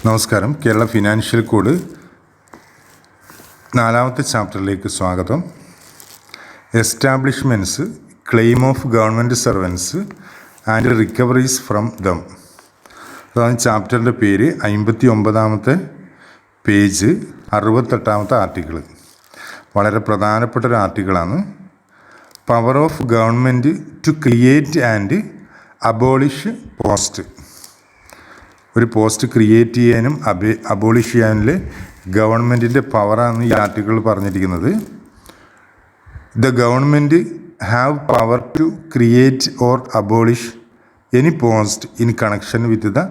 നമസ്കാരം. Kerala financial code 4ാമത്തെ ചാപ്റ്ററിലേക്ക് സ്വാഗതം. Establishments, claim of government servants and recoveries from them. അതാണ് ചാപ്റ്ററിൻ്റെ പേര്. 59ാമത്തെ പേജ്, 68ാമത്തെ ആർട്ടിക്കിൾ. വളരെ പ്രധാനപ്പെട്ട ഒരു ആർട്ടിക്കിളാണ്. Power of government to create and abolish post. ഒരു പോസ്റ്റ് ക്രിയേറ്റ് ചെയ്യാനും അബോളിഷ് ചെയ്യാനും ഗവൺമെൻറ്റിൻ്റെ പവറാണ് ഈ ആർട്ടിക്കിൾ പറഞ്ഞിരിക്കുന്നത്. The government have power to create or abolish any post in connection with the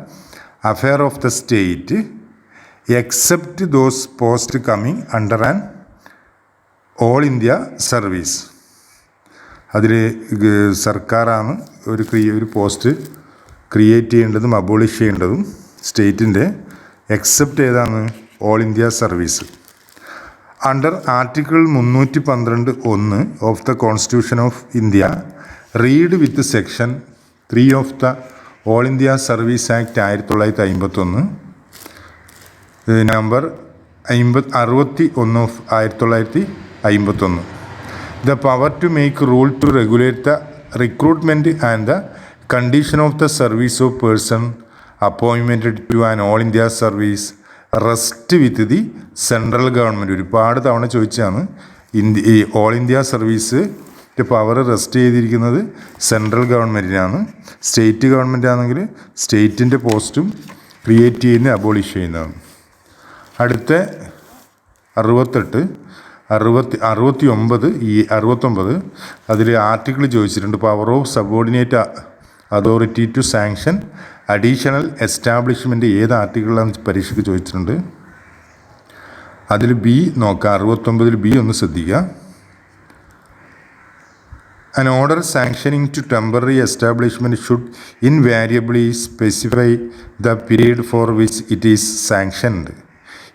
affair of the state except those post coming under an all India service. അതിൽ സർക്കാരാണ് ഒരു post create ചെയ്യേണ്ടതും abolish ചെയ്യേണ്ടതും സ്റ്റേറ്റിൻ്റെ, except ഏതാണ്? All India service. Under article 312(1) of the constitution of India read with section 3 of the all India service act 1951, number 61 of 1951. The power to make rule to regulate the recruitment and the condition of the service of person appointed to an all India service rest with the central government. ഒരുപാട് തവണ ചോദിച്ചാണ്. ഈ all India service power rest ചെയ്തിരിക്കുന്നത് central ഗവൺമെൻറ്റിനാണ്. State government ആണെങ്കിൽ സ്റ്റേറ്റിൻ്റെ പോസ്റ്റും create ചെയ്യുന്ന abolish ചെയ്യുന്നതാണ്. അടുത്ത 69 അതിൽ ആർട്ടിക്കിൾ ചോദിച്ചിട്ടുണ്ട്. Power of subordinate authority to sanction additional establishment. ഏത് ആർട്ടിക്കിളാണ് പരീക്ഷയ്ക്ക് ചോദിച്ചിട്ടുണ്ട്? അതിൽ ബി നോക്കാം. 69 ബി ഒന്ന് ശ്രദ്ധിക്കുക. An order sanctioning to temporary establishment should invariably specify the period for which it is sanctioned.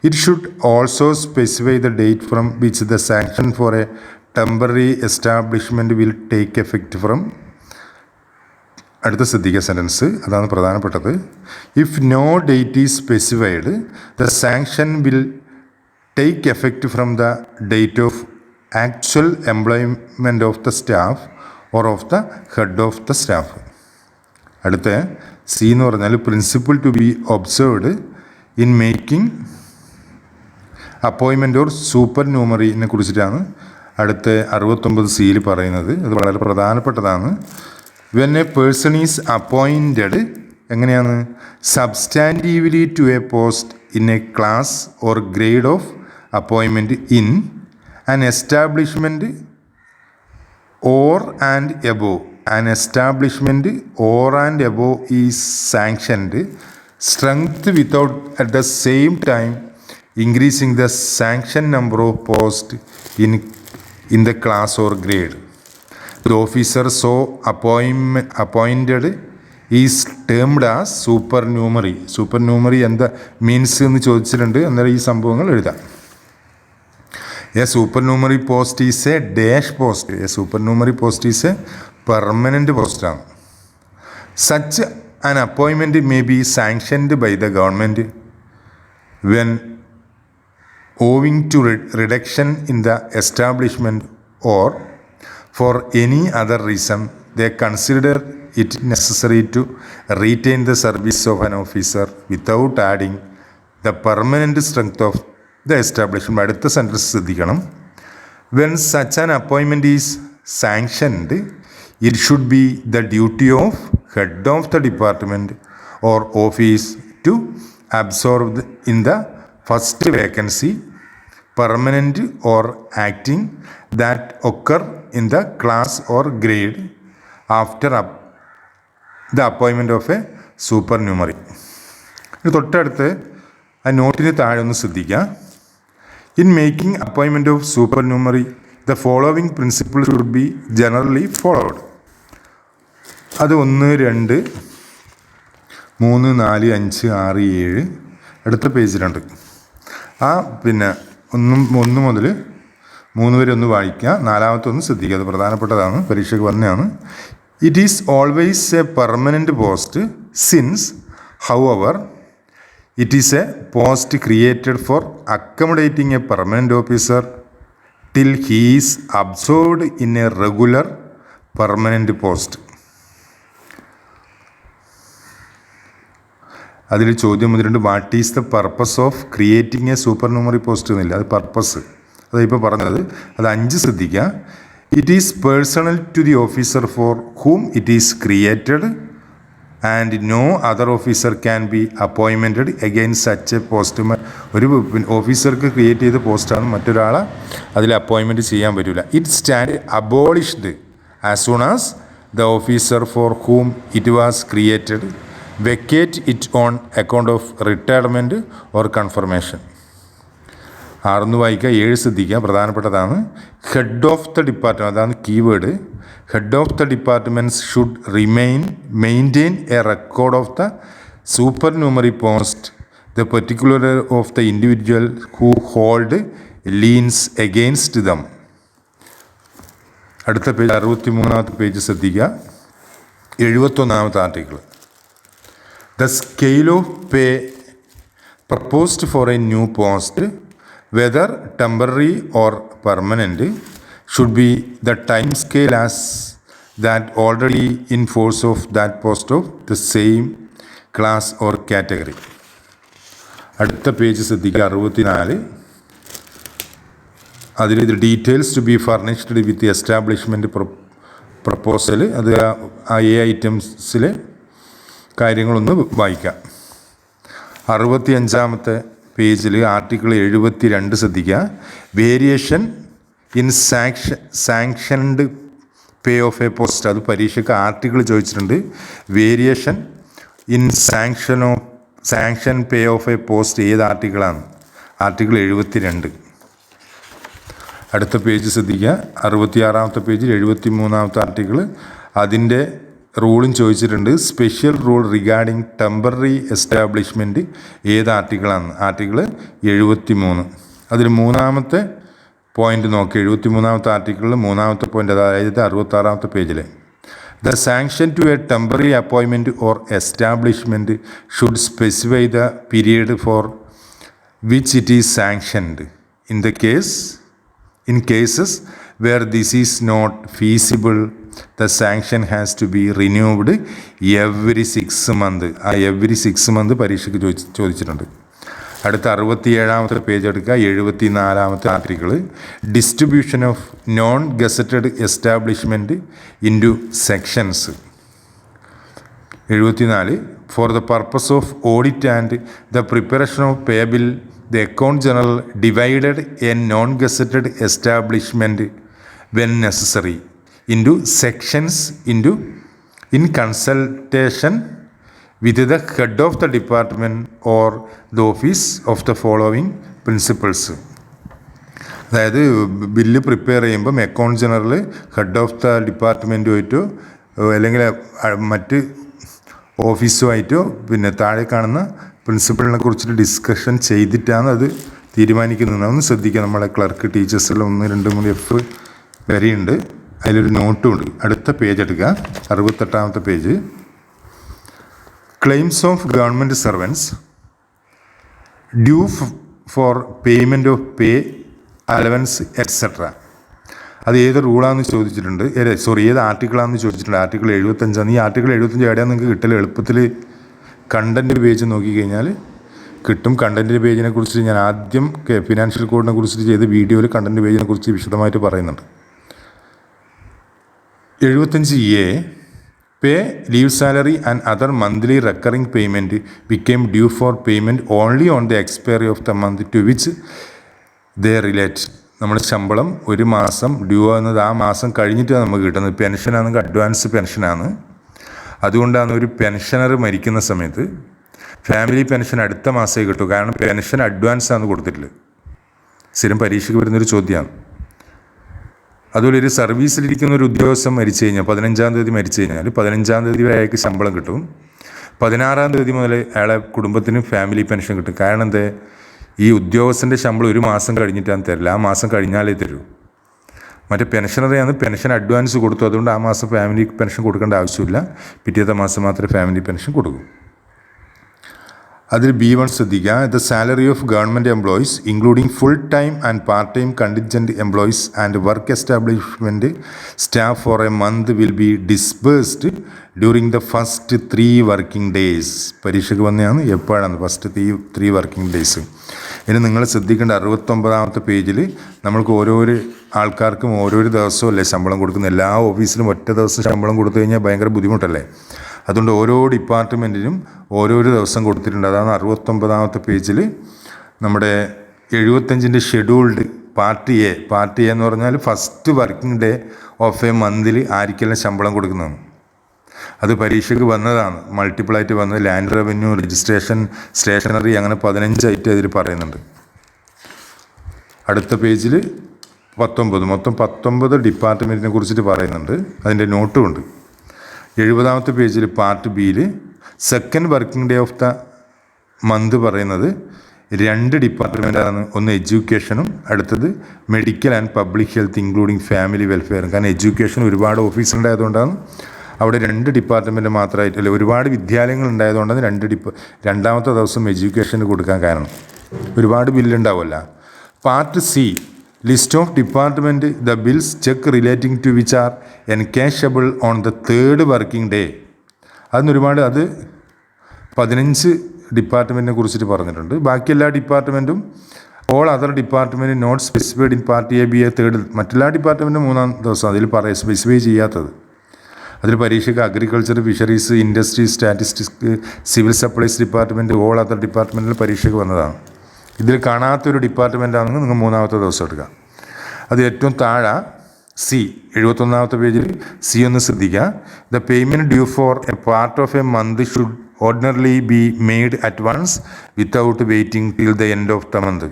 It should also specify the date from which the sanction for a temporary establishment will take effect from. അടുത്ത ശ്രദ്ധിക്കുക sentence, അതാണ് പ്രധാനപ്പെട്ടത്. If no date is specified the sanction will take effect from the date of actual employment of the staff or of the head of the staff. അടുത്ത C എന്ന് പറഞ്ഞാൽ principle to be observed in making appointment or സൂപ്പർ ന്യൂമറിനെ കുറിച്ചിട്ടാണ് അടുത്ത 69 സിയിൽ പറയുന്നത്. അത് വളരെ പ്രധാനപ്പെട്ടതാണ്. When a person is appointed എങ്ങനെയാണ്? Substantively to a post in a class or grade of appointment in an establishment or and above. An establishment or and above is sanctioned strength without at the same time increasing the sanction number of posts in the class or grade. The officer so appointed is termed as supernumerary. Supernumerary എന്താ means എന്ന് ചോദിച്ചിട്ടുണ്ട്. അന്നേരം ഈ സംഭവങ്ങൾ എഴുതാം. A supernumerary post is a dash post. A supernumerary post is a permanent പോസ്റ്റാണ്. Such an appointment may be sanctioned by the government when owing to reduction in the establishment or for any other reason they consider it necessary to retain the service of an officer without adding the permanent strength of the establishment. അടുത്ത sentence ശ്രദ്ധിക്കണം. When such an appointment is sanctioned, it should be the duty of head of the department or office to absorb in the first vacancy, permanent or acting, that occur in the class or grade after the appointment of a supernumerary. തൊട്ടടുത്ത് ആ നോട്ടിന് താഴെ ഒന്ന് ശ്രദ്ധിക്കുക. In making appointment of supernumerary the following principle should be generally followed. അത് 1, 2, 3, 4, 5, 6, 7 അടുത്ത പേജിലുണ്ട്. പിന്നെ 1 മുതൽ 3 വരെ ഒന്ന് വായിക്കുക. 4ാമത്തെ ഒന്ന് ശ്രദ്ധിക്കുക. അത് പ്രധാനപ്പെട്ടതാണ്, പരീക്ഷയ്ക്ക് വന്നതാണ്. It is always a permanent post since however it is a post created for accommodating a permanent officer till he is absorbed in a regular permanent post. അതിൽ ചോദ്യം വന്നിട്ടുണ്ട്, what is the purpose of creating a supernumerary post എന്നില്ല, അത് purpose അതിപ്പോൾ പറഞ്ഞത്. അത് 5 ശ്രദ്ധിക്കുക. It is personal to the officer for whom it is created and no other officer can B അപ്പോയിൻമെൻറ്റഡ് against such A post. ഒരു ഓഫീസർക്ക് create ചെയ്ത പോസ്റ്റാണ്, മറ്റൊരാളെ അതിൽ അപ്പോയിൻമെൻറ്റ് ചെയ്യാൻ പറ്റില്ല. It stand abolished as soon as the officer for whom it was created vacate it on account of retirement or confirmation. 6 വായിക്കുക. 7 ശ്രദ്ധിക്കുക, പ്രധാനപ്പെട്ടതാണ്. ഹെഡ് ഓഫ് ദ ഡിപ്പാർട്ട്മെൻറ്റ്, അതാണ് keyword. Head of the departments should maintain a record of the supernumerary post the particular of the individual who hold liens against them. അടുത്ത page 63-ാമത്തെ page ശ്രദ്ധിക്കുക. 71-ാമത്തെ article. The scale of pay proposed for a new post, whether temporary or permanent, should be the time scale as that already in force of that post of the same class or category. അടുത്ത page ശ്രദ്ധിക്കുക. 64. അതിൽ ഇത് details to be furnished with establishment proposal. അത് ആ ഐറ്റംസിൽ കാര്യങ്ങളൊന്ന് വായിക്കാം. 65-ാമത്തെ പേജിൽ article 72 ശ്രദ്ധിക്കുക. Variation in sanctioned pay of a post. അത് പരീക്ഷയ്ക്ക് ആർട്ടിക്കിൾ ചോദിച്ചിട്ടുണ്ട്. Variation in sanction pay of a post ഏത് ആർട്ടിക്കിളാണ്? ആർട്ടിക്കിൾ 72. അടുത്ത പേജ് ശ്രദ്ധിക്കുക. 66-ാമത്തെ പേജിൽ 73-ാമത്തെ ആർട്ടിക്കിൾ. അതിൻ്റെ റൂളും ചോദിച്ചിട്ടുണ്ട്. Special rule regarding temporary establishment ഏത് ആർട്ടിക്കിളാണ്? ആർട്ടിക്കിൾ 73. അതിൽ 3-ാമത്തെ പോയിൻ്റ് നോക്കി. 73-ാമത്തെ ആർട്ടിക്കിളിൽ 3-ാമത്തെ പോയിൻ്റ്, അതായത് 66-ാമത്തെ പേജിൽ. The sanction to a temporary appointment or establishment should specify the period for which it is sanctioned. In cases where this is not feasible, the sanction has to be renewed every 6 months. ആ every 6 months പരീക്ഷയ്ക്ക് ചോദിച്ചിട്ടുണ്ട്. അടുത്ത 67-ാമത്തെ page എടുക്കുക. 74-ാമത്തെ article. Distribution of non gazetted establishment into sections. 74. For the purpose of audit and the preparation of pay bill, the account general divided a non-gazetted establishment when necessary into sections in consultation with the head of the department or the office of the following principles. അതായത് bill prepare ചെയ്യുമ്പം account general head of the ഡിപ്പാർട്ട്മെൻറ്റുമായിട്ടോ അല്ലെങ്കിൽ മറ്റ് ഓഫീസുമായിട്ടോ പിന്നെ താഴെ കാണുന്ന പ്രിൻസിപ്പളിനെ കുറിച്ചിട്ട് discussion ചെയ്തിട്ടാണ് അത് തീരുമാനിക്കുന്നത്. ഒന്ന് ശ്രദ്ധിക്കുക. നമ്മളെ ക്ലർക്ക് ടീച്ചേഴ്സെല്ലാം 1, 2, 3 F വരെയുണ്ട്. അതിലൊരു നോട്ടും ഉണ്ട്. അടുത്ത പേജ് എടുക്കുക. 68-ാമത്തെ page. Claims of government servants due for payment of pay, allowance etcetera. അത് ഏത് റൂളാണെന്ന് ചോദിച്ചിട്ടുണ്ട്. ഏത് ആർട്ടിക്കിളാണെന്ന് ചോദിച്ചിട്ടുണ്ട്. ആർട്ടിക്കിൾ 75. ഈ ആർട്ടിക്കിൾ 75 എവിടെയാണ് നിങ്ങൾക്ക് കിട്ടല്? എളുപ്പത്തിൽ കണ്ടൻറ്റ് പേജ് നോക്കിക്കഴിഞ്ഞാൽ കിട്ടും. കണ്ടൻറ്റ് പേജിനെ കുറിച്ച് ഞാൻ ആദ്യം ഫിനാൻഷ്യൽ കോഡിനെ കുറിച്ചിട്ട് ചെയ്ത വീഡിയോയിൽ കണ്ടൻറ്റ് പേജിനെ കുറിച്ച് വിശദമായിട്ട് പറയുന്നുണ്ട്. 75A. Pay, leave salary and other monthly recurring payment become due for payment only on the expiry of the month to which they relate. നമ്മുടെ ശമ്പളം ഒരു മാസം ഡ്യൂ ആകുന്നത് ആ മാസം കഴിഞ്ഞിട്ടാണ് നമുക്ക് കിട്ടുന്നത്. പെൻഷനാണെങ്കിൽ അഡ്വാൻസ് പെൻഷനാണ്. അതുകൊണ്ടാണ് ഒരു പെൻഷനർ മരിക്കുന്ന സമയത്ത് ഫാമിലി പെൻഷൻ അടുത്ത മാസമേ കിട്ടൂ. കാരണം പെൻഷൻ അഡ്വാൻസ് ആണ് കൊടുത്തിട്ടില്ല. സ്ഥിരം പരീക്ഷയ്ക്ക് വരുന്നൊരു ചോദ്യമാണ്. അതുപോലെ ഒരു സർവീസിലിരിക്കുന്ന ഒരു ഉദ്യോഗസ്ഥൻ മരിച്ചു കഴിഞ്ഞാൽ 15-ാം തീയതി മരിച്ചു കഴിഞ്ഞാൽ 15-ാം തീയതി വരെ അയാൾക്ക് ശമ്പളം കിട്ടും. 16-ാം തീയതി മുതൽ അയാളെ കുടുംബത്തിന് ഫാമിലി പെൻഷൻ കിട്ടും. കാരണം എന്താ? ഈ ഉദ്യോഗസ്ഥൻ്റെ ശമ്പളം ഒരു മാസം കഴിഞ്ഞിട്ടാണ് തരില്ല, ആ മാസം കഴിഞ്ഞാലേ തരൂ. മറ്റേ പെൻഷനറിയാണ് പെൻഷൻ അഡ്വാൻസ് കൊടുത്തു. അതുകൊണ്ട് ആ മാസം ഫാമിലി പെൻഷൻ കൊടുക്കേണ്ട ആവശ്യമില്ല. പിറ്റേത്തെ മാസം മാത്രമേ ഫാമിലി പെൻഷൻ കൊടുക്കൂ. അതിൽ B1 ശ്രദ്ധിക്കുക. The salary of government employees including full time and part time contingent employees and work establishment staff four A month will be ഡിസ്ബേഴ്സ്ഡ് during the first 3 working days. പരീക്ഷയ്ക്ക് വന്നതാണ് എപ്പോഴാണ് ഫസ്റ്റ് 3 വർക്കിംഗ് ഡേയ്സ്. ഇനി നിങ്ങൾ ശ്രദ്ധിക്കേണ്ട 69ാമത്തെ പേജിൽ നമ്മൾക്ക് ഓരോരോ ആൾക്കാർക്കും ഓരോരോ ദിവസവും അല്ലേ ശമ്പളം കൊടുക്കുന്നത്. എല്ലാ ഓഫീസിലും ഒറ്റ ദിവസം ശമ്പളം കൊടുത്തു കഴിഞ്ഞാൽ ഭയങ്കര ബുദ്ധിമുട്ടല്ലേ. അതുകൊണ്ട് ഓരോ ഡിപ്പാർട്ട്മെൻറ്റിനും ഓരോരോ ദിവസം കൊടുത്തിട്ടുണ്ട്. അതാണ് 69ാമത്തെ പേജിൽ നമ്മുടെ 75ൻ്റെ ഷെഡ്യൂൾഡ് പാർട്ട് എ എന്ന് പറഞ്ഞാൽ first working day of a മന്തിൽ ആർക്കെല്ലാം ശമ്പളം കൊടുക്കുന്നതാണ്. അത് പരീക്ഷയ്ക്ക് വന്നതാണ്, മൾട്ടിപ്പിളായിട്ട് വന്നത്. ലാൻഡ് റവന്യൂ, രജിസ്ട്രേഷൻ, സ്റ്റേഷനറി, അങ്ങനെ 15 ഐറ്റം അതിൽ പറയുന്നുണ്ട്. അടുത്ത പേജിൽ 19, മൊത്തം 19 ഡിപ്പാർട്ട്മെൻറ്റിനെ കുറിച്ചിട്ട് പറയുന്നുണ്ട്. അതിൻ്റെ നോട്ടുമുണ്ട്. 70ാമത്തെ പേജിൽ പാർട്ട് ബിയിൽ second working day of the month പറയുന്നത് 2 ഡിപ്പാർട്ട്മെൻറ്റാണ്. ഒന്ന് എഡ്യൂക്കേഷനും അടുത്തത് medical and public health including family വെൽഫെയറും. കാരണം എഡ്യൂക്കേഷൻ ഒരുപാട് ഓഫീസുണ്ടായതുകൊണ്ടാണ് അവിടെ 2 ഡിപ്പാർട്ട്മെൻറ്റ് മാത്രമായിട്ട്, അല്ലെ ഒരുപാട് വിദ്യാലയങ്ങൾ ഉണ്ടായതുകൊണ്ടാണ് 2ാമത്തെ ദിവസം എഡ്യൂക്കേഷന് കൊടുക്കാൻ കാരണം. ഒരുപാട് ബില്ലുണ്ടാവുമല്ല. Part C list of department the bills check relating to which are encashable on the 3rd working day. അതിനൊരുപാട്, അത് 15 ഡിപ്പാർട്ട്മെൻറ്റിനെ കുറിച്ചിട്ട് പറഞ്ഞിട്ടുണ്ട്. ബാക്കി എല്ലാ ഡിപ്പാർട്ട്മെൻറ്റും all other department not specified in part A B A 3rd. മറ്റെല്ലാ ഡിപ്പാർട്ട്മെൻറ്റും 3ാം ദിവസം അതിൽ സ്പെസിഫൈ ചെയ്യാത്തത്. അതിൽ പരീക്ഷയ്ക്ക് agriculture, fisheries, industry, statistics, civil supplies department, all other ഡിപ്പാർട്ട്മെൻറ്റിൽ പരീക്ഷയ്ക്ക് വന്നതാണ്. ഇതിൽ കാണാത്തൊരു ഡിപ്പാർട്ട്മെൻറ്റാണെങ്കിൽ നിങ്ങൾ 3ാമത്തെ ദിവസം എടുക്കുക. അത് ഏറ്റവും താഴെ സി 71ാമത്തെ പേജിൽ സി ഒന്ന് ശ്രദ്ധിക്കുക. The payment due for a part of a month should ordinarily be made at once without waiting till the end of the month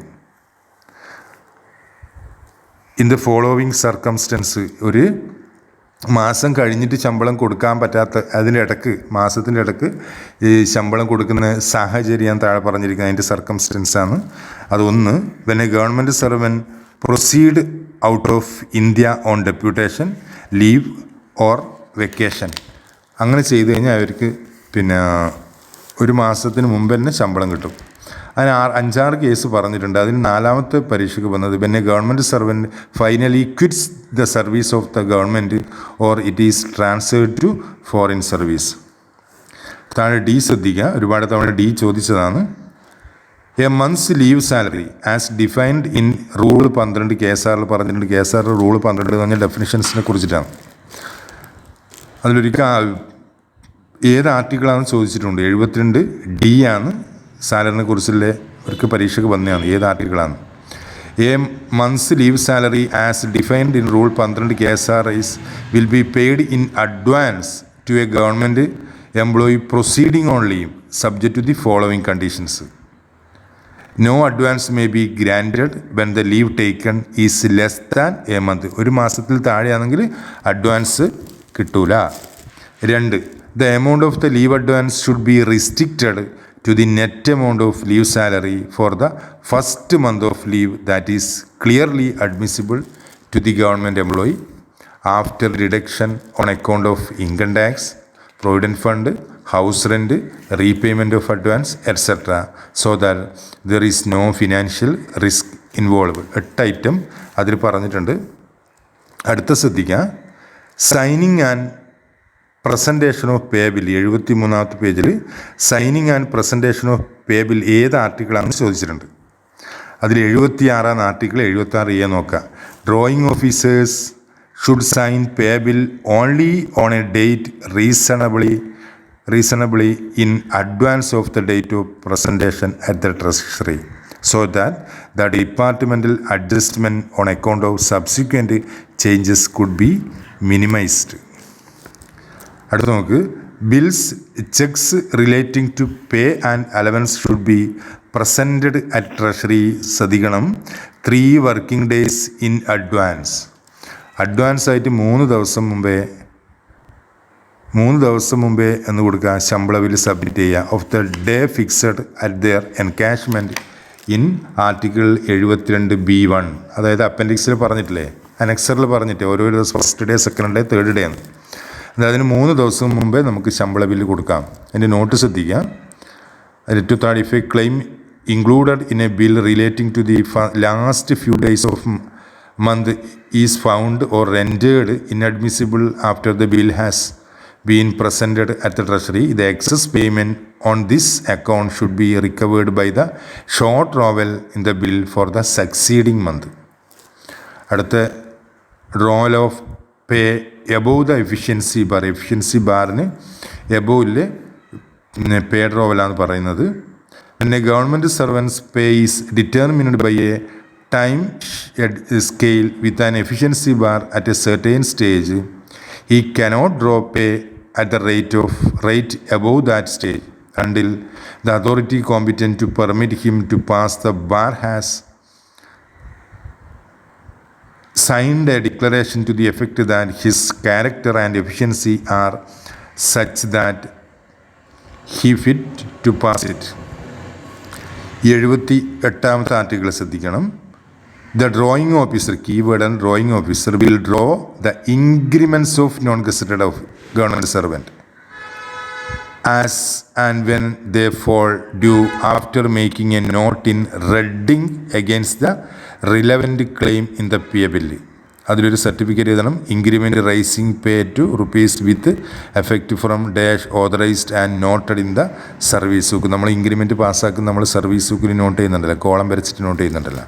in the following circumstances. ഒരു മാസം കഴിഞ്ഞിട്ട് ശമ്പളം കൊടുക്കാൻ പറ്റാത്ത, അതിൻ്റെ ഇടക്ക്, മാസത്തിൻ്റെ ഇടക്ക് ഈ ശമ്പളം കൊടുക്കുന്ന സാഹചര്യം താഴെ പറഞ്ഞിരിക്കുന്നത് അതിൻ്റെ സർക്കംസ്റ്റൻസാണ്. അതൊന്ന്, when a government servant proceed out of India on deputation, leave or vacation. അങ്ങനെ ചെയ്തു കഴിഞ്ഞാൽ അവർക്ക് ഒരു മാസത്തിന് മുമ്പ് തന്നെ ശമ്പളം കിട്ടും. അതിന് 5-6 കേസ് പറഞ്ഞിട്ടുണ്ട്. അതിന് 4ാമത്തെ പരീക്ഷയ്ക്ക് വന്നത് when a government servant finally quits the service of the government or it is transferred to foreign service. താഴെ ഡി ശ്രദ്ധിക്കുക. ഒരുപാട് തവണ ഡി ചോദിച്ചതാണ്. A month's leave salary as defined in rule 12 KSRൽ പറഞ്ഞിട്ടുണ്ട്. KSR റൂൾ 12 എന്ന് പറഞ്ഞാൽ ഡെഫിനിഷൻസിനെ കുറിച്ചിട്ടാണ്. അതിലൊരിക്കൽ ഏത് ആർട്ടിക്കിളാണെന്ന് ചോദിച്ചിട്ടുണ്ട്. 72D ആണ് സാലറിനെ കുറിച്ചുള്ള അവർക്ക് പരീക്ഷയ്ക്ക് വന്നതാണ്. ഏത് ആർട്ടിക്കിളാണ്? A month's leave salary as defined in rule 12 KSR will be paid in advance to a government employee proceeding on leave subject to the following conditions. No advance may be granted when the leave taken is less than a month. ഒരു മാസത്തിൽ താഴെയാണെങ്കിൽ advance കിട്ടൂല. 2, the amount of the leave advance should be restricted to the net amount of leave salary for the first month of leave that is clearly admissible to the government employee after reduction on account of income tax, provident fund, house rent, repayment of advance, etc. so that there is no financial risk involved. 8 item അതിൽ പറഞ്ഞിട്ടുണ്ട്. അടുത്ത ശ്രദ്ധിക്കുക. Signing and presentation of pay bill 73ാമത്തെ പേജിൽ signing and presentation of pay bill ഏത് ആർട്ടിക്കിളാണെന്ന് ചോദിച്ചിട്ടുണ്ട്. അതിൽ 76ാം ആർട്ടിക്കിൾ 76A നോക്കുക. Drawing officers should sign pay bill only on a date reasonably in advance of the date of presentation at the treasury so that the departmental adjustment on account of subsequent changes could be minimized. അടുത്ത നോക്ക്. Bills, cheques relating to pay and allowance should be presented at treasury. ശ്രദ്ധിക്കണം, 3 working days in advance. Advance ആയിട്ട് 3 ദിവസം മുമ്പേ എന്ന് കൊടുക്കുക. ശമ്പള bill submit ചെയ്യുക of the day fixed at their encashment in article 72B1. അതായത് അപ്പൻഡിക്സിൽ പറഞ്ഞിട്ടില്ലേ, അനക്സറിൽ പറഞ്ഞിട്ട് ഓരോ ദിവസം first day, second day, 3rd day ആണ്. അതിന് 3 ദിവസം മുമ്പേ നമുക്ക് ശമ്പള ബില്ല് കൊടുക്കാം. അതിൻ്റെ നോട്ട് ശ്രദ്ധിക്കുക. to third, if a claim included in a bill relating to the last few days of month is found or rendered inadmissible after the bill has been presented at the treasury, the excess payment on this account should be recovered by the shortfall in the bill for the succeeding month. അടുത്ത drawal of pay above the efficiency ബാറിന് എബോവിലെ pay റോവലാണ് പറയുന്നത്. പിന്നെ government servants pay is determined by a time scale with an efficiency bar at a certain stage. He cannot draw pay at the rate above that stage until the authority competent to permit him to pass the bar has signed a declaration to the effect that his character and efficiency are such that he fit to pass it. 78ാമത്തെ article ശ്രദ്ധിക്കണം. The drawing officer, keyword and drawing officer, will draw the increments of non-gazetted of government servant as and when they fall due after making a note in reading against the relevant claim in the pay bill. അതിലൊരു certificate എഴുതണം. Increment raising pay to rupees with effect from dash authorised and noted in the service book. നമ്മൾ increment പാസ്സാക്കുന്ന നമ്മൾ service ബുക്കിൽ not ചെയ്യുന്നുണ്ടല്ലോ, column വരച്ചിട്ട് not ചെയ്യുന്നുണ്ടല്ലോ.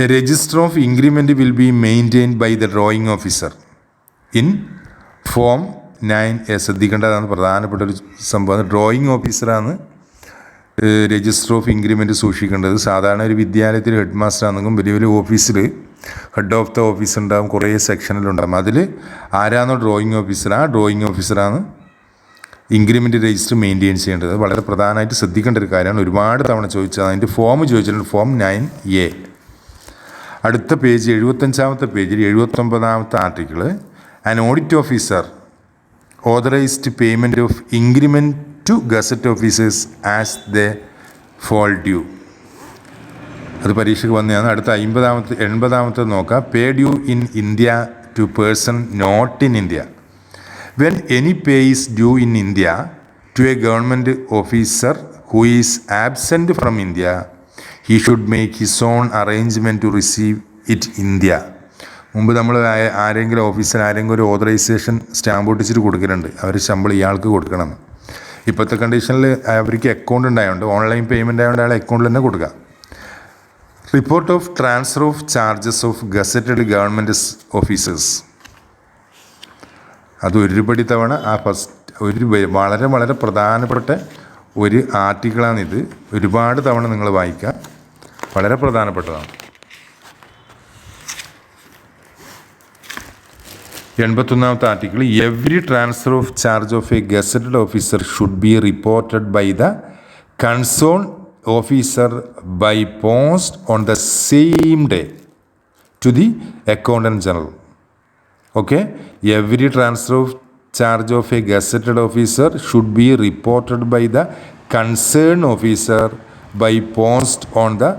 A register of increment will be maintained by the drawing officer in Form 9A. ശ്രദ്ധിക്കേണ്ടതാണ് പ്രധാനപ്പെട്ട ഒരു സംഭവം. ഡ്രോയിങ് ഓഫീസറാണ് രജിസ്റ്റർ ഓഫ് ഇൻക്രിമെൻറ്റ് സൂക്ഷിക്കേണ്ടത്. സാധാരണ ഒരു വിദ്യാലയത്തിൽ ഹെഡ് മാസ്റ്റർ ആണെങ്കിലും വലിയ വലിയ ഓഫീസിൽ ഹെഡ് ഓഫ് ദ ഓഫീസ് ഉണ്ടാകും, കുറേ സെക്ഷനിലുണ്ടാകും. അതിൽ ആരാണോ ഡ്രോയിങ് ഓഫീസർ, ആ ഡ്രോയിങ് ഓഫീസറാണ് ഇൻക്രിമെൻറ്റ് രജിസ്റ്റർ മെയിൻറ്റെയിൻ ചെയ്യേണ്ടത്. വളരെ പ്രധാനമായിട്ട് ശ്രദ്ധിക്കേണ്ട ഒരു കാര്യമാണ്. ഒരുപാട് തവണ ചോദിച്ചത്. അതിൻ്റെ ഫോം ചോദിച്ചിട്ടുണ്ട്, Form 9A. അടുത്ത പേജ് 75ാമത്തെ പേജിൽ 79ാമത്തെ article, an audit officer authorized payment of increment to gazette officers as the fall due. അത് പരീക്ഷയ്ക്ക് വന്നതാണ്. അടുത്ത 80ാമത്തെ നോക്കാം. Pay due in India to person not in India. When any pay is due in India to a government officer who is absent from India, he should make his own arrangement to receive it India. മുമ്പ് നമ്മൾ ആരെങ്കിലും ഓഫീസിൽ ആരെങ്കിലും ഒരു authorisation stamp ഒട്ടിച്ചിട്ട് കൊടുക്കലുണ്ട്, അവർ ശമ്പളം ഇയാൾക്ക് കൊടുക്കണം. ഇപ്പോഴത്തെ കണ്ടീഷനിൽ അവർക്ക് അക്കൗണ്ട് ഉണ്ടായതുകൊണ്ട്, ഓൺലൈൻ പേയ്മെൻ്റ് ആയതുകൊണ്ട് അയാൾ അക്കൗണ്ടിൽ തന്നെ കൊടുക്കുക. Report of transfer of charges of gazetted government officers. അത് ഒരുപടി തവണ വളരെ വളരെ പ്രധാനപ്പെട്ട ഒരു ആർട്ടിക്കിളാണിത്. ഒരുപാട് തവണ നിങ്ങൾ വായിക്കുക, വളരെ പ്രധാനപ്പെട്ടതാണ്. 81ാമത്തെ article, every transfer of charge of a gazetted officer should be reported by the concern officer by post on the same day to the accountant general. Okay, every transfer of charge of a gazetted officer should be reported by the concerned officer by post on the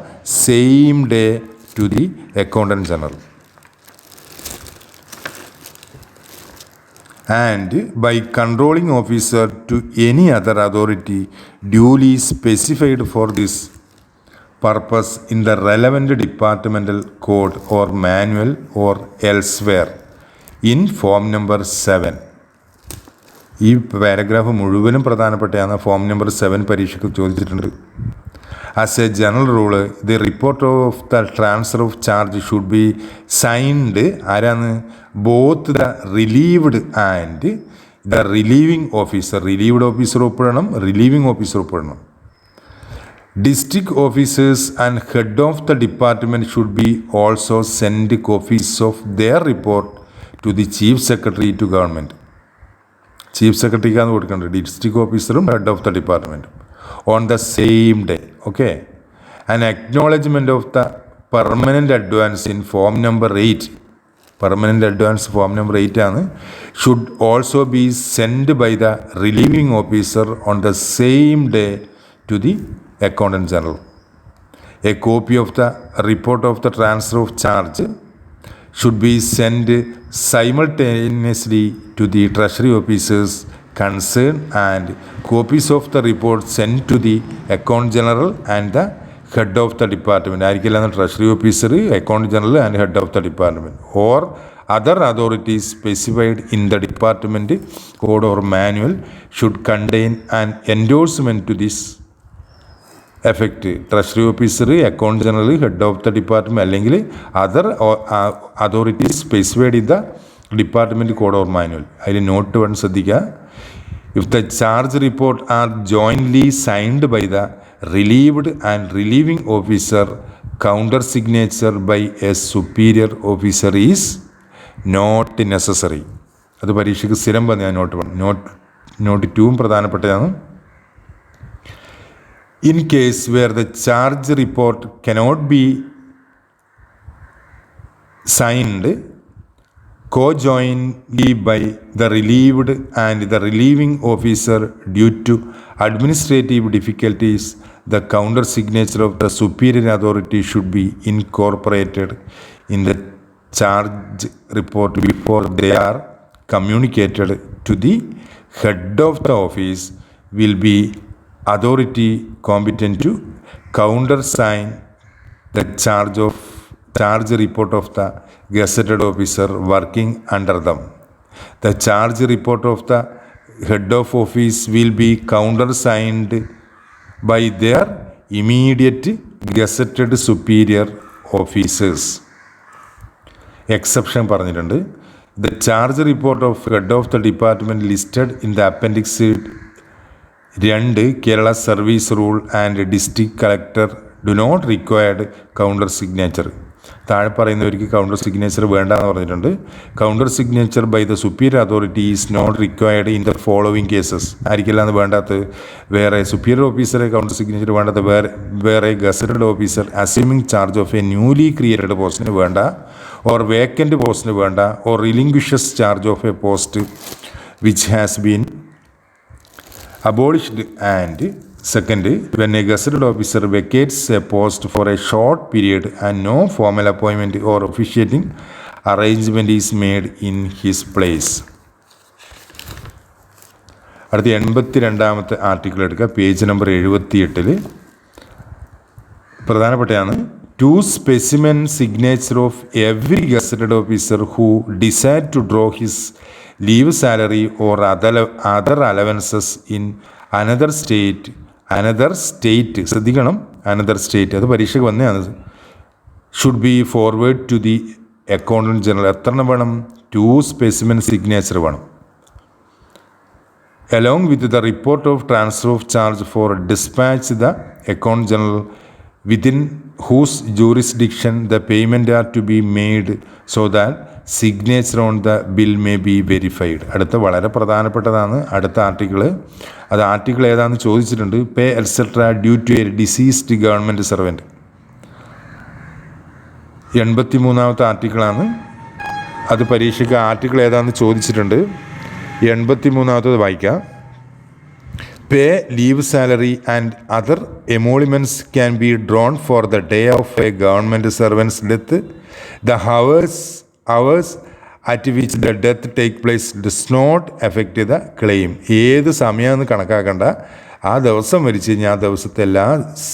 same day to the accountant general and by controlling officer to any other authority duly specified for this purpose in the relevant departmental code or manual or elsewhere in form number 7. ഈ paragraph മുഴുവനും പ്രധാനപ്പെട്ടതാണ്. Form number 7 പരീക്ഷയ്ക്ക് ചോദിച്ചിട്ടുണ്ട്. As a general rule the report of the transfer of charge should be signed ആരാണ്? Both the relieved and the relieving officer. Relieved officer ഒപ്പിടണം, relieving officer ഒപ്പിടണം. District officers and head of the department should be also send copies of their report to the chief secretary to government. Chief സെക്രട്ടറിക്കാണ് കൊടുക്കേണ്ടത്, district ഓഫീസറും head of the ഡിപ്പാർട്ട്മെൻറ്റും on the same day. Okay, an acknowledgement of the permanent advance in form number 8. Permanent advance form number 8 ആണ്. Should also be send by the relieving officer on the same day to the accountant general. A copy of the report of the transfer of charge should be sent simultaneously to the treasury officers concerned and copies of the report sent to the Account General and the head of the department. ആയിരിക്കില്ല treasury officer, account general and head of the department or other authorities specified in the department code or manual should contain an endorsement to this effect. Treasury officer, account general, head of the department അല്ലെങ്കിൽ other authorities specified in the department code or manual. അതിൽ note one ശ്രദ്ധിക്കുക. If the charge report are jointly signed by the relieved and relieving officer, counter signature by a superior officer is not necessary. അത് പരീക്ഷയ്ക്ക് സ്ഥിരം പറഞ്ഞ not one. Note ടൂവും പ്രധാനപ്പെട്ടതാണ്. In case where the charge report cannot be signed co-jointly by the relieved and the relieving officer due to administrative difficulties, the counter signature of the superior authority should be incorporated in the charge report before they are communicated to the head of the office. Will be authority competent to countersign the charge report of the gazetted officer working under them. The charge report of the head of office will be countersigned by their immediate gazetted superior officers. Exception പറഞ്ഞിട്ടുണ്ട്. The charge report of head of the department listed in the appendix 2 Kerala Service Rule and district collector do not require counter signature. താഴെ പറയുന്നവർക്ക് counter signature വേണ്ടെന്ന് പറഞ്ഞിട്ടുണ്ട്. Counter signature by the superior authority is not required in the following cases. ആയിരിക്കില്ല എന്ന് വേണ്ടാത്ത വേറെ superior ഓഫീസറെ counter signature വേണ്ടാത്ത വേറെ gazetted officer assuming charge of a newly created പോസ്റ്റിന് വേണ്ട, ഓർ വേക്കൻറ്റ് പോസ്റ്റിന് വേണ്ട, or relinquishes charge of a post which has been abolished. And second, when a gazetted officer vacates a post for a short period and no formal appointment or officiating arrangement is made in his place. അടുത്ത 82ാമത്തെ article എടുക്കുക. Page number 78 പ്രധാനപ്പെട്ടതാണ്. Two specimen signature of every gazetted officer who decide to draw his leave salary or other allowances in another state ശ്രദ്ധിക്കണം, another state അത് പരീക്ഷയ്ക്ക് വന്നതാണ്. Should be forward to the accountant general. എത്ര വേണം? 2 specimen signature വേണം. along with the report of transfer of charge for dispatch the account general within whose jurisdiction the payment are to be made so that signature on the bill may be verified. അടുത്ത വളരെ പ്രധാനപ്പെട്ടതാണ് അടുത്ത article. അത് article ഏതാണെന്ന് ചോദിച്ചിട്ടുണ്ട്. Pay etcetera due to a deceased government servant. 83ാമത്തെ ആർട്ടിക്കിളാണ്. അത് പരീക്ഷയ്ക്ക് ആർട്ടിക്കിൾ ഏതാണെന്ന് ചോദിച്ചിട്ടുണ്ട്. 83ാമത്തത് വായിക്കാം. Pay, leave salary and other emoluments can be drawn for the day of a government servant's death. The hours at which the death take place does not affect the claim. ഏത് സമയമെന്ന് കണക്കാക്കണ്ട. ആ ദിവസം മരിച്ചു കഴിഞ്ഞാൽ ആ ദിവസത്തെ എല്ലാ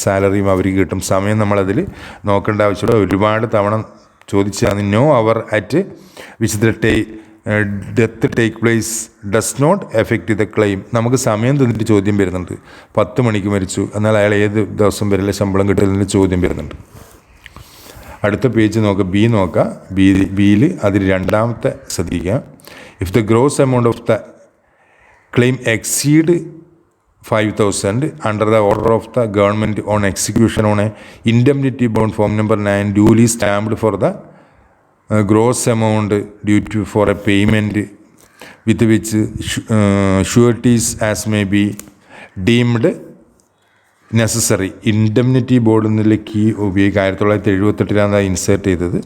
സാലറിയും അവർക്ക് കിട്ടും. സമയം നമ്മളതിൽ നോക്കേണ്ട ആവശ്യമില്ല. ഒരുപാട് തവണ ചോദിച്ചാൽ no hour at which the death take place does not affect the claim. നമുക്ക് സമയം തന്നിട്ട് ചോദ്യം വരുന്നുണ്ട്. 10 മണിക്ക് മരിച്ചു, എന്നാൽ അയാൾ ഏത് ദിവസം വരില്ല ശമ്പളം കിട്ടുന്നതിന് ചോദ്യം വരുന്നുണ്ട്. അടുത്ത പേജ് നോക്കുക, ബി നോക്കുക. ബിയിൽ അതിൽ 2ാമത്തെ ശ്രദ്ധിക്കുക. If the gross amount of the claim exceed 5,000 under the order of the government on execution on a indemnity bond form number 9 duly stamped for the gross amount due to for a payment with which sureties as may be deemed necessary. Indemnity board എന്നുള്ള key ഉപയോഗിക്കുക 1978 insert ചെയ്തത്.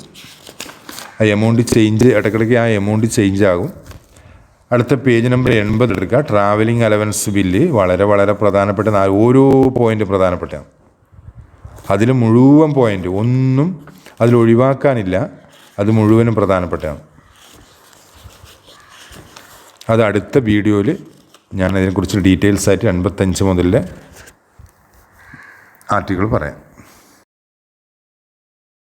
ആ amount change ഇടയ്ക്കിടയ്ക്ക് ആ amount change ആകും. അടുത്ത page number 80 എടുക്കുക. Travelling allowance bill വളരെ വളരെ പ്രധാനപ്പെട്ട ഓരോ പോയിൻ്റ് പ്രധാനപ്പെട്ടതാണ്. അതിൽ മുഴുവൻ പോയിൻ്റ് ഒന്നും അതിൽ ഒഴിവാക്കാനില്ല. അത് മുഴുവനും പ്രധാനപ്പെട്ടതാണ്. അത് അടുത്ത വീഡിയോയിൽ ഞാൻ അതിനെക്കുറിച്ച് ഡീറ്റെയിൽസ് ആയിട്ട് 85 മുതലേ ആർട്ടിക്കിൾ പറയാം.